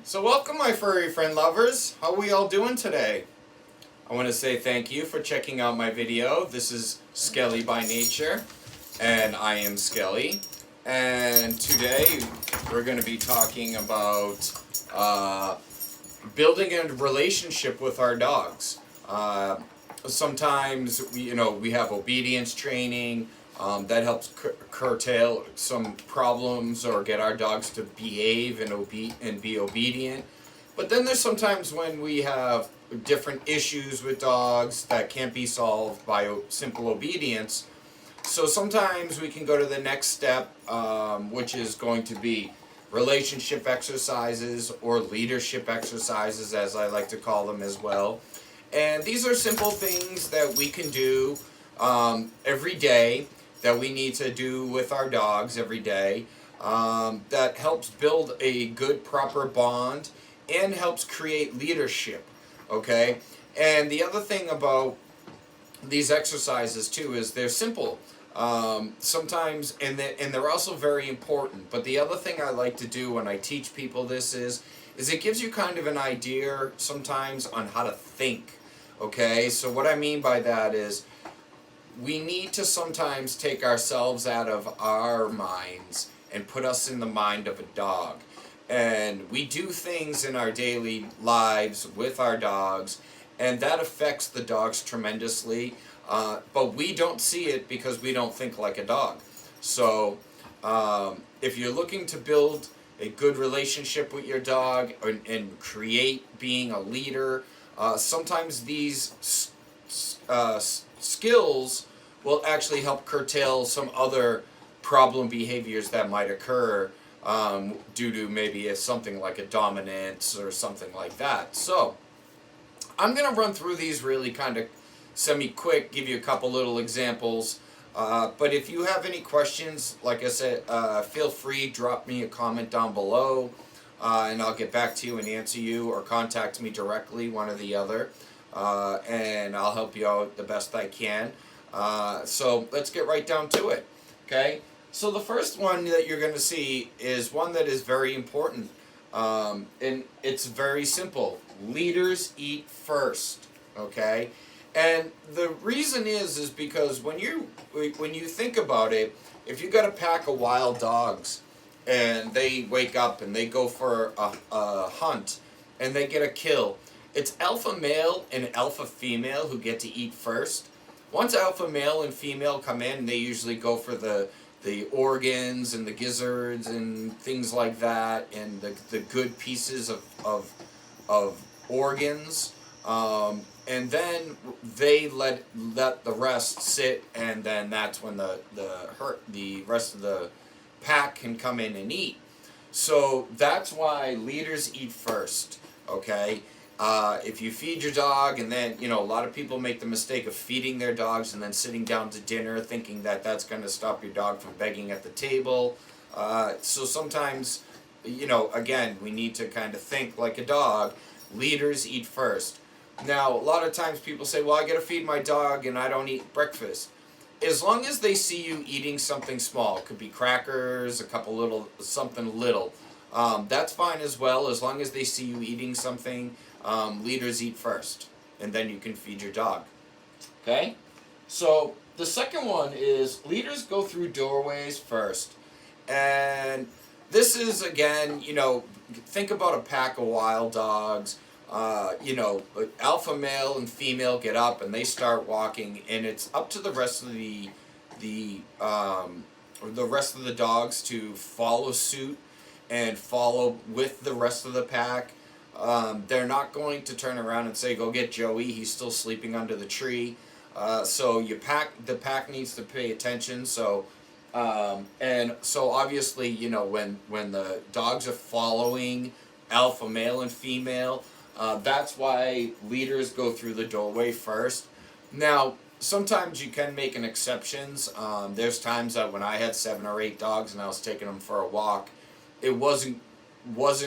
So welcome my furry friend lovers. How are we all doing today? I want to say thank you for checking out my video. This is Skelly Bynature, and I am Skelly. And today we're going to be talking about building a relationship with our dogs. Sometimes we have obedience training that helps curtail some problems or get our dogs to behave and be obedient. But then there's sometimes when we have different issues with dogs that can't be solved by simple obedience. So sometimes we can go to the next step, which is going to be relationship exercises or leadership exercises, as I like to call them as well. And these are simple things that we can do every day, that we need to do with our dogs every day, that helps build a good, proper bond and helps create leadership, okay? And the other thing about these exercises, too, is they're simple. Sometimes, and they're also very important. But the other thing I like to do when I teach people this is it gives you kind of an idea sometimes on how to think, okay? So what I mean by that is we need to sometimes take ourselves out of our minds and put us in the mind of a dog. And we do things in our daily lives with our dogs, and that affects the dogs tremendously. But we don't see it because we don't think like a dog. So if you're looking to build a good relationship with your dog and create being a leader, sometimes these skills will actually help curtail some other problem behaviors that might occur due to maybe something like a dominance or something like that. So I'm going to run through these really kind of semi-quick, give you a couple little examples. But if you have any questions, like I said, feel free, drop me a comment down below, and I'll get back to you and answer you, or contact me directly, one or the other, and I'll help you out the best I can. So let's get right down to it, okay? So the first one that you're going to see is one that is very important, and it's very simple. Leaders eat first, okay? And the reason is because when you think about it, if you got a pack of wild dogs and they wake up and they go for a hunt and they get a kill, it's alpha male and alpha female who get to eat first. Once alpha male and female come in, they usually go for the organs and the gizzards and things like that, and the good pieces of organs. And then they let the rest sit, and then that's when the rest of the pack can come in and eat. So that's why leaders eat first, okay? If you feed your dog, and then, a lot of people make the mistake of feeding their dogs and then sitting down to dinner thinking that that's going to stop your dog from begging at the table. So sometimes, again, we need to kind of think like a dog. Leaders eat first. Now, a lot of times people say, well, I got to feed my dog and I don't eat breakfast. As long as they see you eating something small, it could be crackers, something little, that's fine as well, as long as they see you eating something. Leaders eat first, and then you can feed your dog. Okay? So the second one is leaders go through doorways first. And this is, again, think about a pack of wild dogs. Alpha male and female get up and they start walking, and it's up to the rest of the rest of the dogs to follow suit and follow with the rest of the pack. They're not going to turn around and say, go get Joey, he's still sleeping under the tree. So the pack needs to pay attention. So and so obviously, when the dogs are following alpha male and female, that's why leaders go through the doorway first. Now, sometimes you can make an exceptions. There's times that when I had 7 or 8 dogs and I was taking them for a walk, it wasn't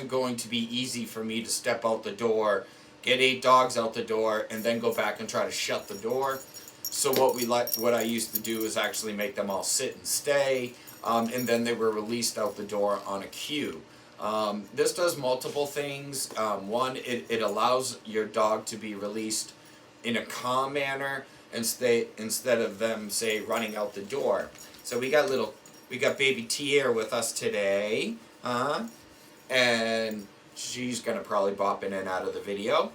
going to be easy for me to step out the door, get 8 dogs out the door, and then go back and try to shut the door. So what I used to do is actually make them all sit and stay, and then they were released out the door on a cue. This does multiple things. One, it allows your dog to be released in a calm manner instead of them, say, running out the door. So we got baby Tier with us today, and she's gonna probably bop in and out of the video.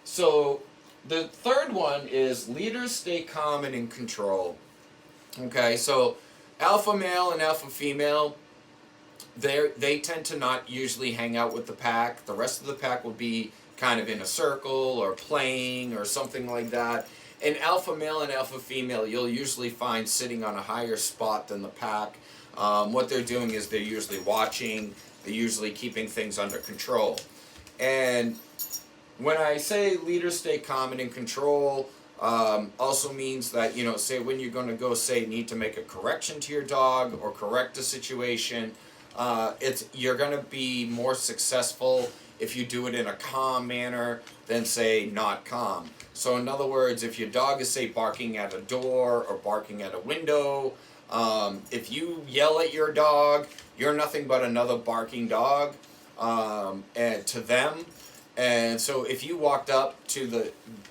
So the third one is leaders stay calm and in control. Okay, so alpha male and alpha female, they tend to not usually hang out with the pack. The rest of the pack will be kind of in a circle or playing or something like that. And alpha male and alpha female, you'll usually find sitting on a higher spot than the pack. What they're doing is they're usually watching, they're usually keeping things under control. And when I say leaders stay calm and in control, also means that, say when you're going to go need to make a correction to your dog or correct a situation, you're going to be more successful if you do it in a calm manner than, say, not calm. So in other words, if your dog is, say, barking at a door or barking at a window, if you yell at your dog, you're nothing but another barking dog and to them. And so if you walked up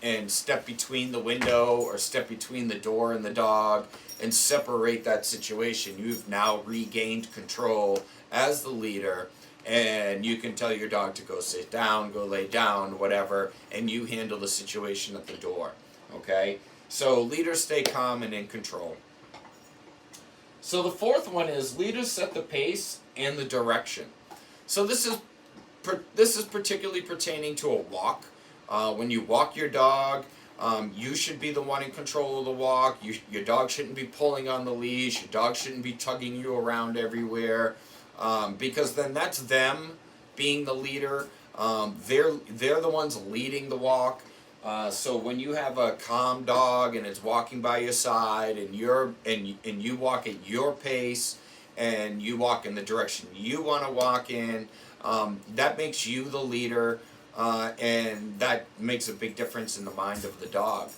and step between the window or step between the door and the dog and separate that situation, you've now regained control as the leader, and you can tell your dog to go sit down, go lay down, whatever, and you handle the situation at the door. Okay? So leaders stay calm and in control. So the fourth one is leaders set the pace and the direction. So this is particularly pertaining to a walk. When you walk your dog, you should be the one in control of the walk. Your dog shouldn't be pulling on the leash. Your dog shouldn't be tugging you around everywhere, because then that's them being the leader. They're the ones leading the walk. So when you have a calm dog and it's walking by your side and you walk at your pace and you walk in the direction you want to walk in, that makes you the leader, and that makes a big difference in the mind of the dog.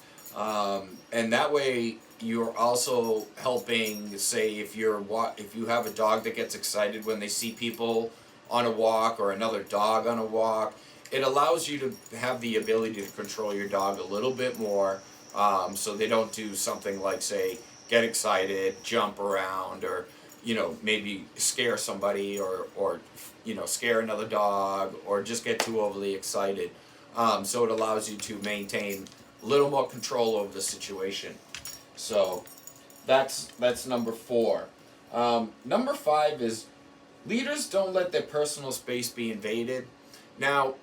And that way you're also helping, say, if you have a dog that gets excited when they see people on a walk or another dog on a walk, it allows you to have the ability to control your dog a little bit more, so they don't do something like, say, get excited, jump around, or maybe scare somebody or scare another dog or just get too overly excited. So it allows you to maintain a little more control over the situation. So that's number 4. Number 5 is leaders don't let their personal space be invaded. Now,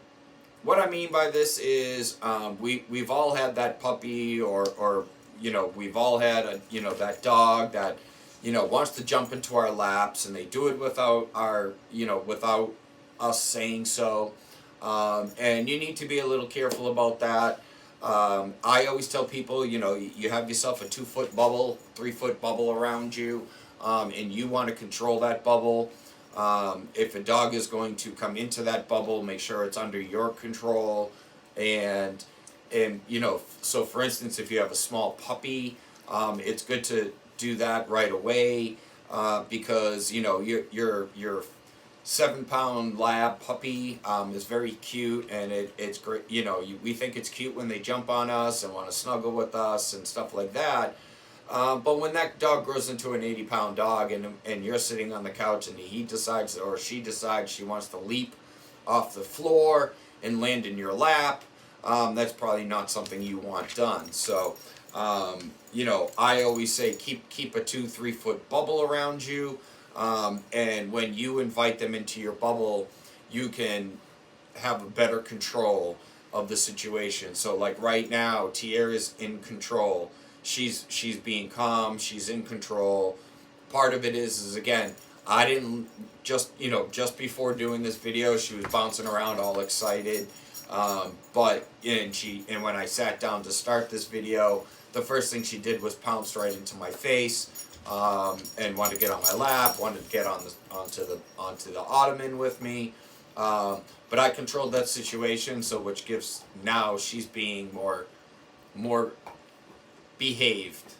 what I mean by this is we've all had that puppy or we've all had that dog that wants to jump into our laps, and they do it without us saying so. And you need to be a little careful about that. I always tell people, you have yourself a 2-foot bubble, 3-foot bubble around you, and you want to control that bubble. If a dog is going to come into that bubble, make sure it's under your control. And so for instance, if you have a small puppy, it's good to do that right away, because your 7-pound lab puppy is very cute, and it's great. We think it's cute when they jump on us and want to snuggle with us and stuff like that. But when that dog grows into an 80-pound dog and you're sitting on the couch and he decides or she decides she wants to leap off the floor and land in your lap, that's probably not something you want done. So I always say keep a 2-3 foot bubble around you, and when you invite them into your bubble, you can have a better control of the situation. So like right now, Tierra's in control. She's being calm. She's in control. Part of it is again, I didn't just before doing this video, she was bouncing around all excited. But when I sat down to start this video, the first thing she did was pounce right into my face, and wanted to get on my lap, wanted to get onto the ottoman with me. But I controlled that situation, so which gives now she's being more behaved.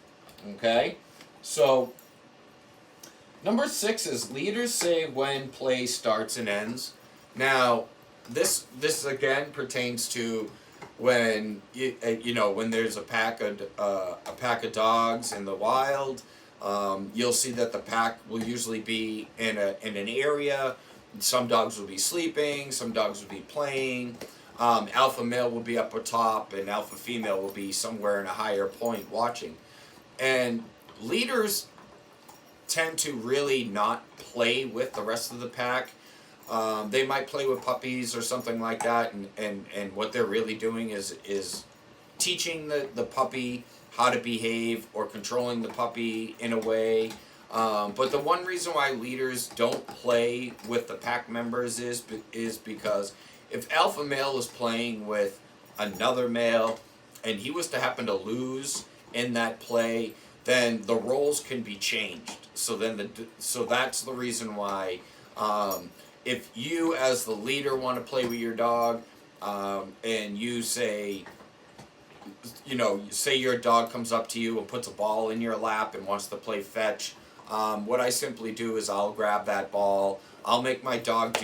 Okay, so Number 6 is leaders say when play starts and ends. Now, this again pertains to when when there's a pack of dogs in the wild. You'll see that the pack will usually be in an area. Some dogs will be sleeping. Some dogs will be playing. Alpha male will be up atop, and alpha female will be somewhere in a higher point watching. And leaders tend to really not play with the rest of the pack. They might play with puppies or something like that, and what they're really doing is teaching the puppy how to behave or controlling the puppy in a way. But the one reason why leaders don't play with the pack members is because if alpha male is playing with another male and he was to happen to lose in that play, then the roles can be changed. So that's the reason why if you as the leader want to play with your dog, and you say your dog comes up to you and puts a ball in your lap and wants to play fetch, what I simply do is I'll grab that ball. I'll make my dog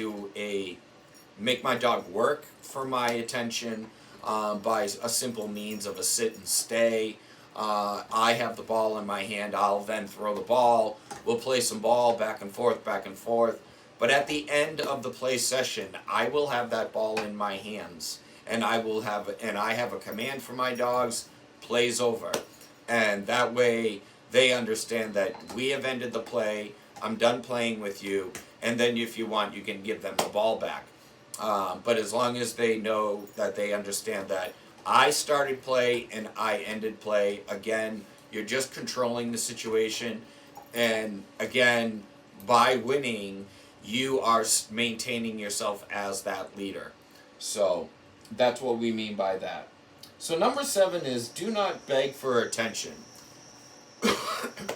work for my attention by a simple means of a sit and stay. I have the ball in my hand. I'll then throw the ball. We'll play some ball back and forth, back and forth. But at the end of the play session, I will have that ball in my hands, and I have a command for my dogs. Plays over, and that way they understand that we have ended the play. I'm done playing with you, and then if you want, you can give them the ball back. But as long as they know that they understand that I started play and I ended play, again, you're just controlling the situation. And again, by winning, you are maintaining yourself as that leader. So that's what we mean by that. So number 7 is do not beg for attention.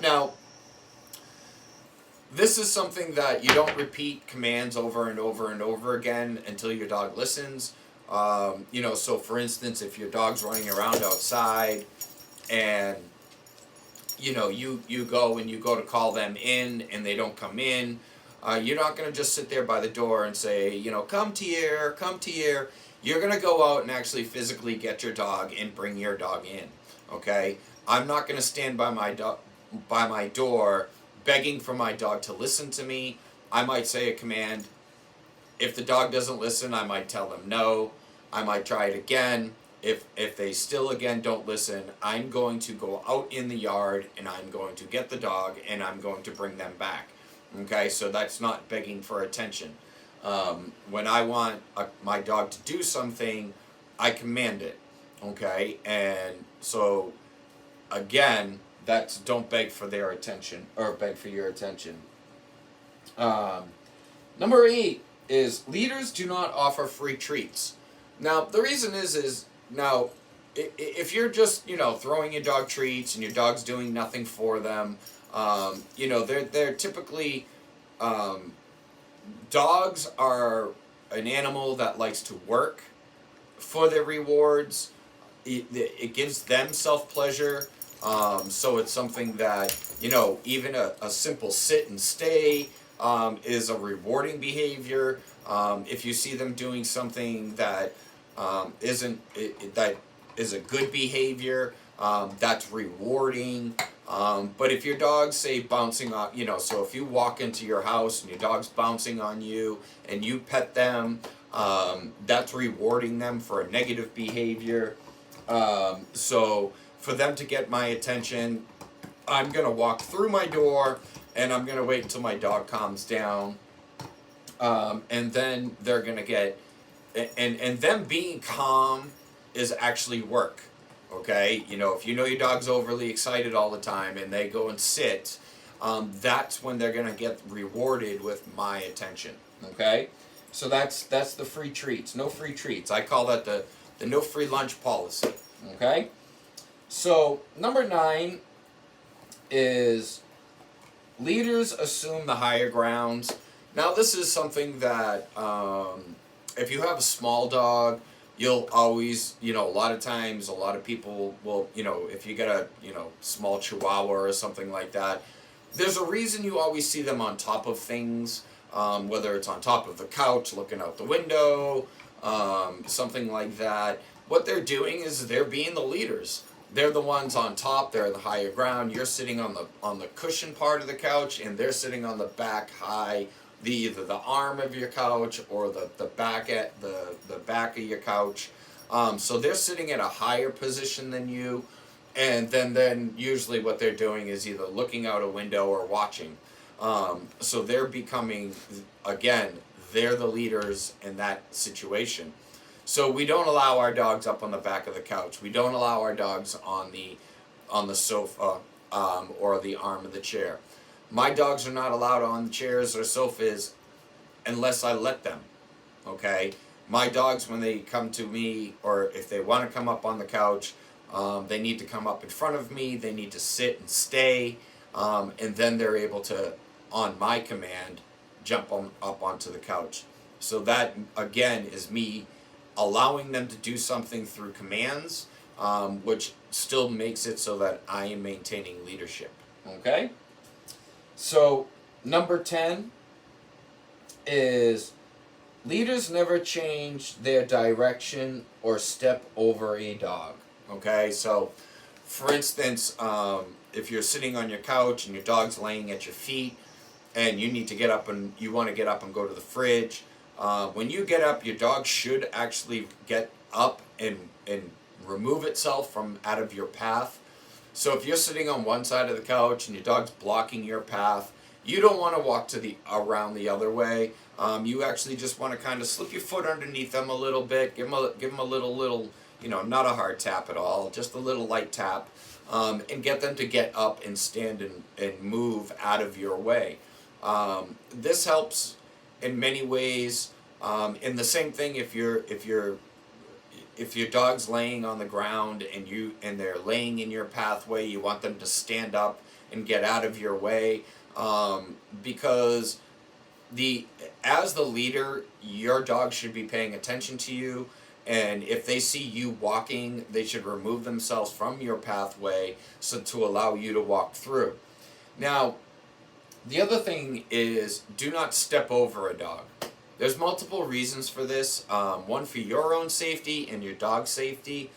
Now, this is something that you don't repeat commands over and over and over again until your dog listens. So for instance, if your dog's running around outside and you go to call them in and they don't come in, you're not going to just sit there by the door and say, come to here, come to here. You're going to go out and actually physically get your dog and bring your dog in. Okay? I'm not going to stand by my door begging for my dog to listen to me. I might say a command. If the dog doesn't listen, I might tell them no. I might try it again. If they still again don't listen, I'm going to go out in the yard and I'm going to get the dog and I'm going to bring them back. Okay, so that's not begging for attention. When I want my dog to do something, I command it. Okay, and so again, that's don't beg for their attention or beg for your attention. Number 8 is leaders do not offer free treats. Now the reason is now if you're just throwing your dog treats and your dog's doing nothing for them, they're typically dogs are an animal that likes to work for their rewards. It gives them self-pleasure. So it's something that, even a simple sit and stay is a rewarding behavior. If you see them doing something that that is a good behavior, that's rewarding. But if your dog's, say, bouncing off, so if you walk into your house and your dog's bouncing on you and you pet them, that's rewarding them for a negative behavior. So for them to get my attention, I'm going to walk through my door and I'm going to wait until my dog calms down. And then they're going to get, and them being calm is actually work. Okay, if your dog's overly excited all the time and they go and sit, that's when they're going to get rewarded with my attention. Okay, so that's the free treats. No free treats. I call that the no free lunch policy. Okay, so number 9 is leaders assume the higher grounds. Now this is something that if you have a small dog, you'll always, a lot of times, a lot of people will, if you get a, small Chihuahua or something like that, There's a reason you always see them on top of things, whether it's on top of the couch, looking out the window, something like that. What they're doing is they're being the leaders. They're the ones on top. They're the higher ground. You're sitting on the cushion part of the couch, and they're sitting on the back high, either the arm of your couch or the back at the back of your couch. So they're sitting at a higher position than you, and then usually what they're doing is either looking out a window or watching. So they're becoming, again, they're the leaders in that situation. So we don't allow our dogs up on the back of the couch. We don't allow our dogs on the sofa or the arm of the chair. My dogs are not allowed on the chairs or sofas unless I let them. Okay? My dogs, when they come to me, or if they want to come up on the couch, they need to come up in front of me. They need to sit and stay, and then they're able to, on my command, jump up onto the couch. So that, again, is me allowing them to do something through commands, which still makes it so that I am maintaining leadership. Okay? So, number 10 is leaders never change their direction or step over a dog. Okay? So, for instance, if you're sitting on your couch and your dog's laying at your feet and you need to get up and you want to get up and go to the fridge, when you get up, your dog should actually get up and remove itself from out of your path. So if you're sitting on one side of the couch and your dog's blocking your path, you don't want to walk around the other way. You actually just want to kind of slip your foot underneath them a little bit, give them a little, not a hard tap at all, just a little light tap, and get them to get up and stand and move out of your way. This helps in many ways. And the same thing if your dog's laying on the ground and they're laying in your pathway, you want them to stand up and get out of your way, because as the leader, your dog should be paying attention to you, and if they see you walking, they should remove themselves from your pathway so to allow you to walk through. Now, the other thing is, do not step over a dog. There's multiple reasons for this. One for your own safety and your dog's safety.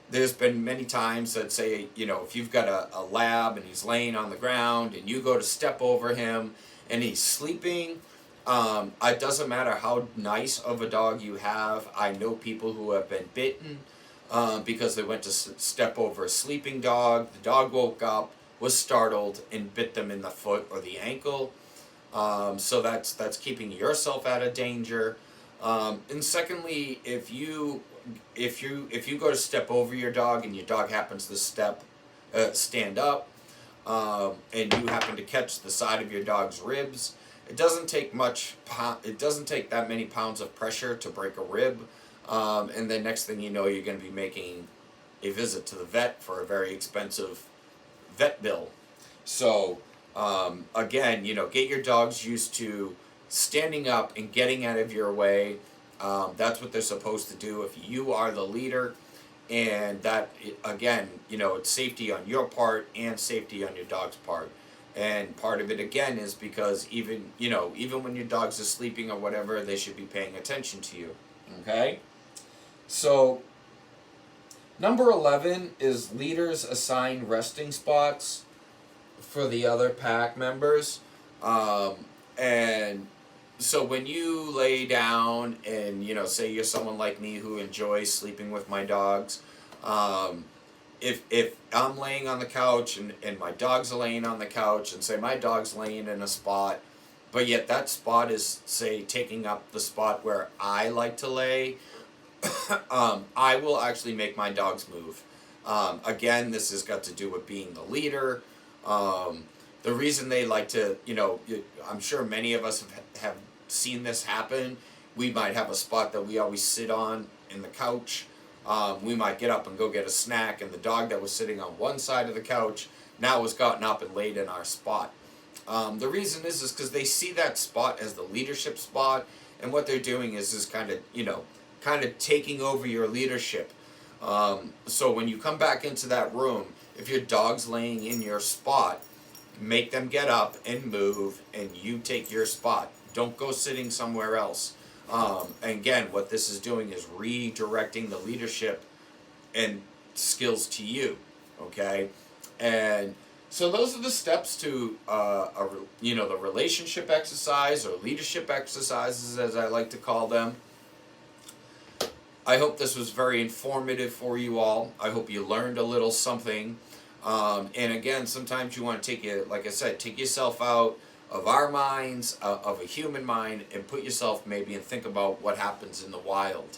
There's been many times that say, if you've got a lab and he's laying on the ground and you go to step over him and he's sleeping, it doesn't matter how nice of a dog you have. I know people who have been bitten because they went to step over a sleeping dog. The dog woke up, was startled, and bit them in the foot or the ankle. So that's keeping yourself out of danger. And secondly, if you go to step over your dog and your dog happens to stand up, and you happen to catch the side of your dog's ribs, it doesn't take that many pounds of pressure to break a rib. And then next thing you know, you're going to be making a visit to the vet for a very expensive vet bill. So, again, get your dogs used to standing up and getting out of your way. That's what they're supposed to do if you are the leader. And that, again, it's safety on your part and safety on your dog's part. And part of it, again, is because even when your dogs are sleeping or whatever, they should be paying attention to you. Okay? So, number 11 is leaders assign resting spots for the other pack members. And so when you lay down and, say you're someone like me who enjoys sleeping with my dogs, if I'm laying on the couch and my dog's laying on the couch, and say my dog's laying in a spot, but yet that spot is, say, taking up the spot where I like to lay, I will actually make my dogs move. Again, this has got to do with being the leader. The reason they like to, I'm sure many of us have seen this happen. We might have a spot that we always sit on in the couch. We might get up and go get a snack, and the dog that was sitting on one side of the couch now has gotten up and laid in our spot. The reason is because they see that spot as the leadership spot, and what they're doing is kind of taking over your leadership. So when you come back into that room, if your dog's laying in your spot, make them get up and move, and you take your spot. Don't go sitting somewhere else. And again, what this is doing is redirecting the leadership and skills to you, okay? And so those are the steps to, the relationship exercise, or leadership exercises, as I like to call them. I hope this was very informative for you all. I hope you learned a little something. And again, sometimes you want to take yourself out of our minds, of a human mind, and put yourself maybe and think about what happens in the wild.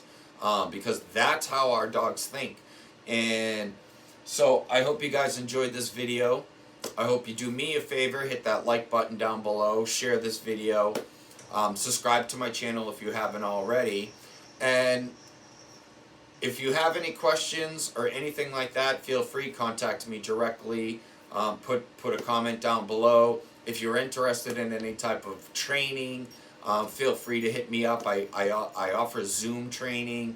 Because that's how our dogs think. And so I hope you guys enjoyed this video. I hope you do me a favor, hit that like button down below, share this video, subscribe to my channel if you haven't already. And if you have any questions or anything like that, feel free, contact me directly. Put a comment down below. If you're interested in any type of training, feel free to hit me up. I offer Zoom training.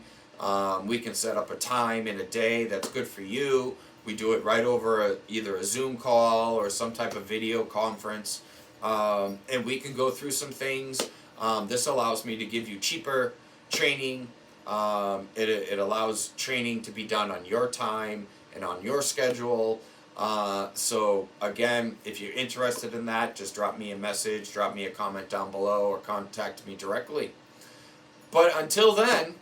We can set up a time in a day that's good for you. We do it right over either a Zoom call or some type of video conference. And we can go through some things. This allows me to give you cheaper training. It allows training to be done on your time and on your schedule. So again, if you're interested in that, just drop me a message, drop me a comment down below, or contact me directly. But until then,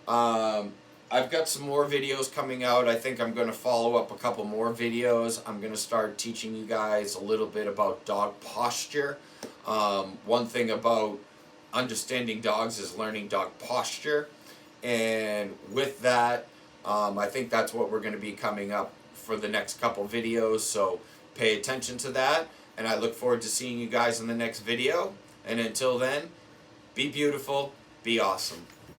I've got some more videos coming out. I think I'm going to follow up a couple more videos. I'm going to start teaching you guys a little bit about dog posture. One thing about understanding dogs is learning dog posture. And with that, I think that's what we're going to be coming up for the next couple videos. So pay attention to that. And I look forward to seeing you guys in the next video. And until then, be beautiful, be awesome.